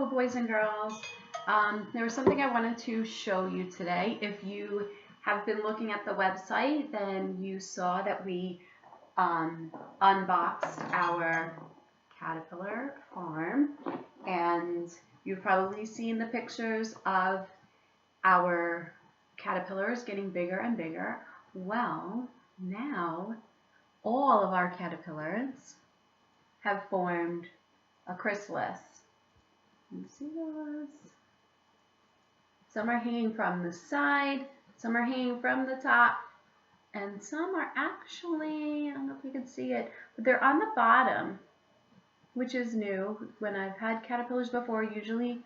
beautiful boys and girls. There was something I wanted to show you today. If you have been looking at the website, then you saw that we unboxed our caterpillar farm, and you've probably seen the pictures of our caterpillars getting bigger and bigger. Well, now all of our caterpillars have formed a chrysalis. You see those? Some are hanging from the side, some are hanging from the top, and some are actually, I don't know if you can see it, but they're on the bottom, which is new. When I've had caterpillars before, usually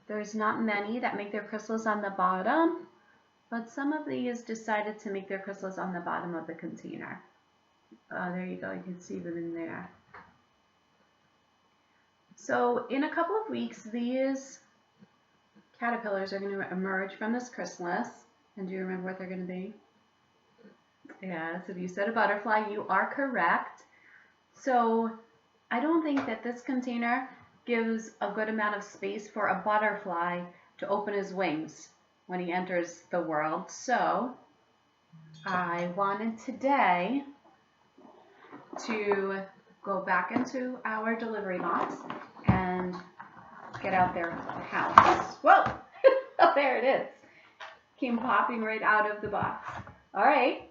there's not many that make their chrysalis on the bottom, but some of these decided to make their chrysalis on the bottom of the container. There you go, you can see them in there. So in a couple of weeks, these caterpillars are going to emerge from this chrysalis. And do you remember what they're going to be? Yes, if you said a butterfly, you are correct. So I don't think that this container gives a good amount of space for a butterfly to open his wings when he enters the world. So I wanted today to go back into our delivery box and get out their house. Whoa! Oh, there it is. Came popping right out of the box. All right.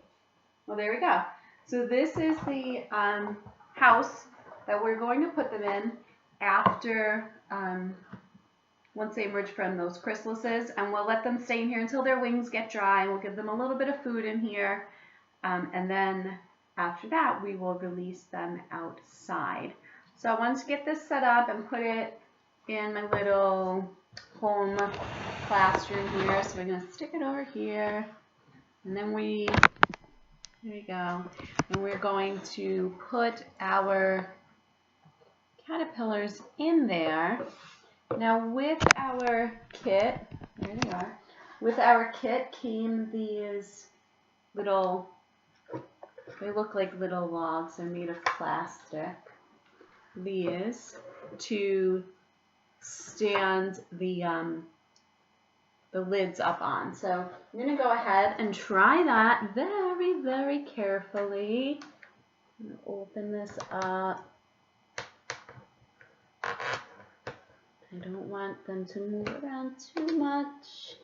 Well, there we go. So this is the house that we're going to put them in after, once they emerge from those chrysalises, and we'll let them stay in here until their wings get dry, and we'll give them a little bit of food in here, and then after that, we will release them outside. So I wanted to get this set up and put it in my little home classroom here. So we're going to stick it over here. And then there we go. And we're going to put our caterpillars in there. Now with our kit, there they are. With our kit came these little, they look like little logs. They're made of plastic. These to stand the lids up on. So I'm going to go ahead and try that very, very carefully. I'm going to open this up. I don't want them to move around too much.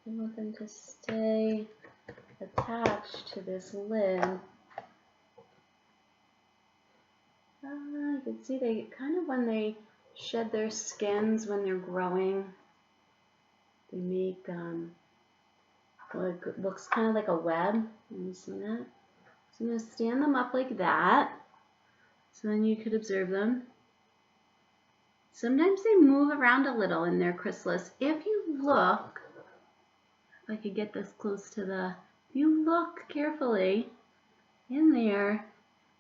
I want them to stay attached to this lid. You can see they kind of, when they shed their skins when they're growing, they make what looks kind of like a web. You see that? So I'm going to stand them up like that, so then you could observe them. Sometimes they move around a little in their chrysalis. If you look, if I could get this close to if you look carefully in there,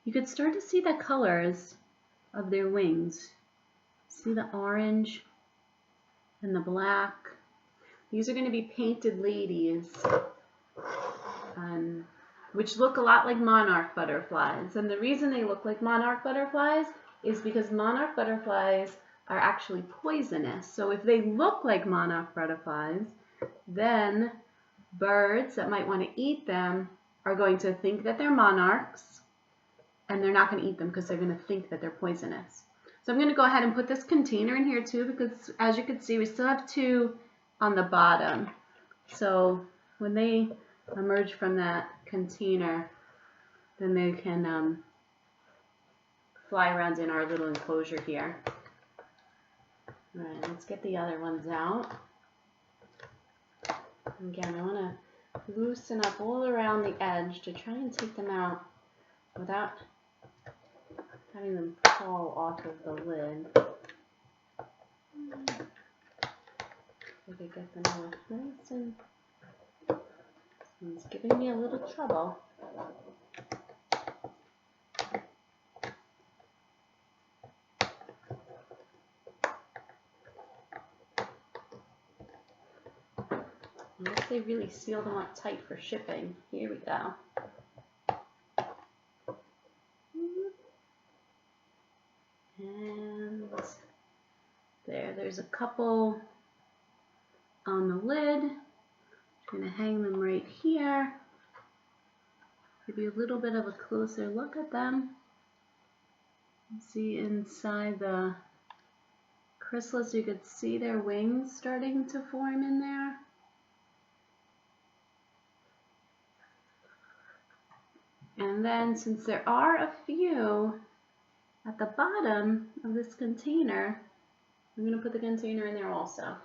you could start to see the colors of their wings. See the orange and the black? These are going to be painted ladies, which look a lot like monarch butterflies. And the reason they look like monarch butterflies is because monarch butterflies are actually poisonous. So if they look like monarch butterflies, then birds that might want to eat them are going to think that they're monarchs, and they're not going to eat them because they're going to think that they're poisonous. So I'm going to go ahead and put this container in here too, because as you can see, we still have two on the bottom. So when they emerge from that container, then they can fly around in our little enclosure here. All right, let's get the other ones out. Again, I want to loosen up all around the edge to try and take them out without having them fall off of the lid. I could get them off nice, and it's giving me a little trouble. Unless they really seal them up tight for shipping. Here we go. And there Okay, there's a couple on the lid. I'm going to hang them right here. Give you a little bit of a closer look at them. See inside the chrysalis, you could see their wings starting to form in there. And then since there are a few at the bottom of this container, I'm going to put the container in there also.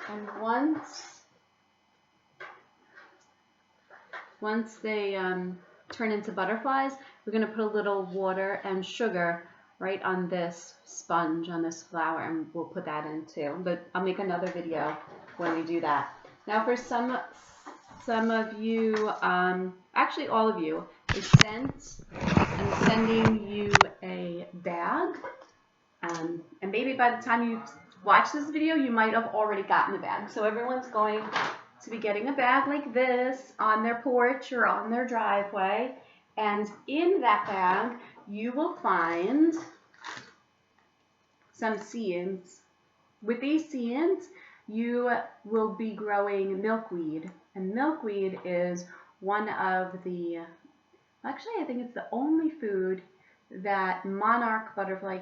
And once they turn into butterflies, we're going to put a little water and sugar right on this sponge, on this flower, and we'll put that in too. But I'll make another video when we do that. Now for some of you, actually all of you, I'm sending you a bag. And maybe by the time you watch this video, you might have already gotten a bag. So everyone's going to be getting a bag like this on their porch or on their driveway. And in that bag, you will find some seeds. With these seeds, you will be growing milkweed. And milkweed is one of the, actually I think it's the only food that monarch butterfly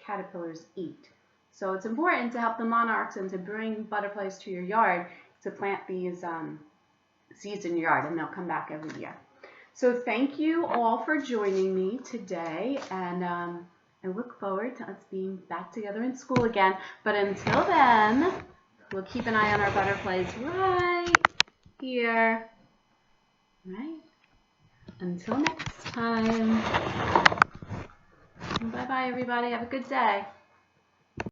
caterpillars eat. So it's important to help the monarchs and to bring butterflies to your yard to plant these seeds in your yard, and they'll come back every year. So thank you all for joining me today, and I look forward to us being back together in school again. But until then, we'll keep an eye on our butterflies right here. Right? Until next time. Bye-bye, everybody. Have a good day.